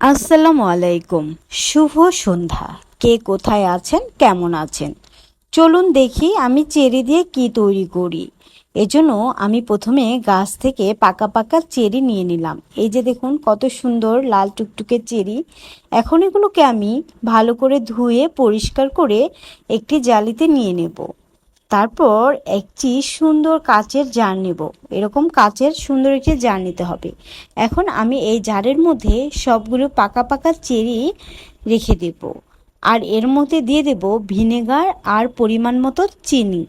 আসসালামু আলাইকুম। শুভ সন্ধ্যা। কে কোথায় আছেন, কেমন আছেন? চলুন দেখি আমি চেরি দিয়ে কি তৈরি করি। এজন্য আমি প্রথমে গাছ থেকে পাকা পাকা চেরি নিয়ে নিলাম। এই যে দেখুন কত সুন্দর লাল টুকটুকে চেরি। এখন এগুলোকে আমি ভালো করে ধুয়ে পরিষ্কার করে একটি জালিতে নিয়ে নেব। তারপর একটি সুন্দর কাচের জার নেব। এরকম কাচের সুন্দর একটি জার নিতে হবে। এখন আমি এই জারের মধ্যে সবগুলো পাকা পাকা চেরি রেখে দেব। আর এর মধ্যে দিয়ে দেব ভিনেগার আর পরিমাণ মতো চিনি।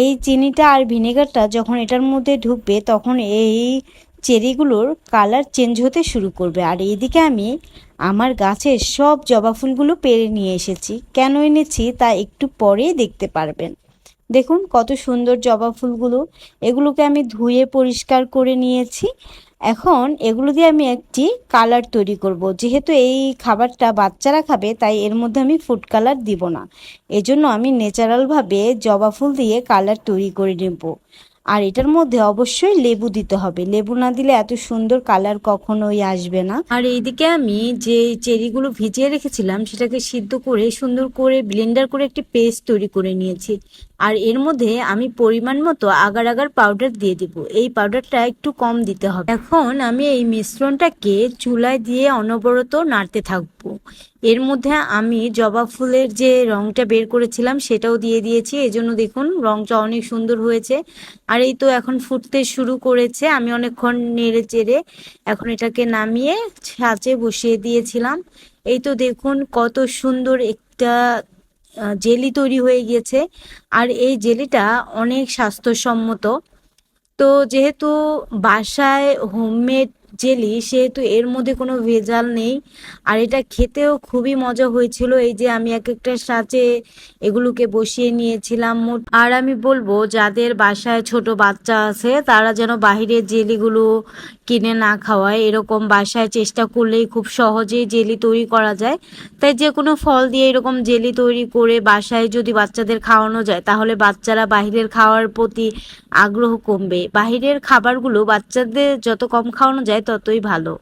এই চিনিটা আর ভিনেগারটা যখন এটার মধ্যে ঢুকবে তখন এই চেরিগুলোর কালার চেঞ্জ হতে শুরু করবে। আর এইদিকে আমি আমার গাছের সব জবা ফুলগুলো পেড়ে নিয়ে এসেছি। কেন এনেছি তা একটু পরেই দেখতে পারবেন। দেখুন কত সুন্দর জবা ফুলগুলো। এগুলোকে আমি ধুয়ে পরিষ্কার করে নিয়েছি। এখন এগুলো দিয়ে আমি একটি কালার তৈরি করব। যেহেতু এই খাবারটা বাচ্চারা খাবে তাই এর মধ্যে আমি ফুড কালার দিব না। এজন্য আমি ন্যাচারালভাবে জবা ফুল দিয়ে কালার তৈরি করে নেব। আর এটার মধ্যে অবশ্যই লেবু দিতে হবে। লেবু না দিলে এত সুন্দর কালার কখনোই আসবে না। আর এইদিকে আমি যে চেরিগুলো ভিজিয়ে রেখেছিলাম সেটাকে সিদ্ধ করে সুন্দর করে ব্লেন্ডার করে একটি পেস্ট তৈরি করে নিয়েছি। আর এর মধ্যে আমি পরিমাণ মতো আগার আগার পাউডার দিয়ে দিব। এই পাউডারটা একটু কম দিতে হবে। এখন আমি এই মিশ্রণটাকে চুলায় দিয়ে অনবরত নাড়তে থাকবো। এর মধ্যে আমি জবা ফুলের যে রংটা বের করেছিলাম সেটাও দিয়ে দিয়েছি। এজন্য দেখুন রংটা অনেক সুন্দর হয়েছে। আর এই তো এখন ফুটতে শুরু করেছে। আমি অনেকক্ষণ নেড়ে চেড়ে এখন এটাকে নামিয়ে ছাঁচে বসিয়ে দিয়েছিলাম। এই তো দেখুন কত সুন্দর একটা জেলি তৈরি হয়ে গিয়েছে। আর এই জেলিটা অনেক স্বাস্থ্যসম্মত। তো যেহেতু বাসায় হোমমেড জেলি সেহেতু এর মধ্যে কোনো ভেজাল নেই। আর এটা খেতেও খুবই মজা হয়েছিল। এই যে আমি এক একটা সাথে এগুলোকে বসিয়ে নিয়েছিলাম। আর আমি বলবো যাদের বাসায় ছোট বাচ্চা আছে তারা যেন বাহিরের জেলিগুলো কিনে না খাওয়ায়। এরকম বাসায় চেষ্টা করলেই খুব সহজেই জেলি তৈরি করা যায়। তাই যে কোনো ফল দিয়ে এরকম জেলি তৈরি করে বাসায় যদি বাচ্চাদের খাওয়ানো যায় তাহলে বাচ্চারা বাহিরের খাওয়ার প্রতি আগ্রহ কমবে। বাহিরের খাবারগুলো বাচ্চাদের যত কম খাওয়ানো যায় ততই ভালো।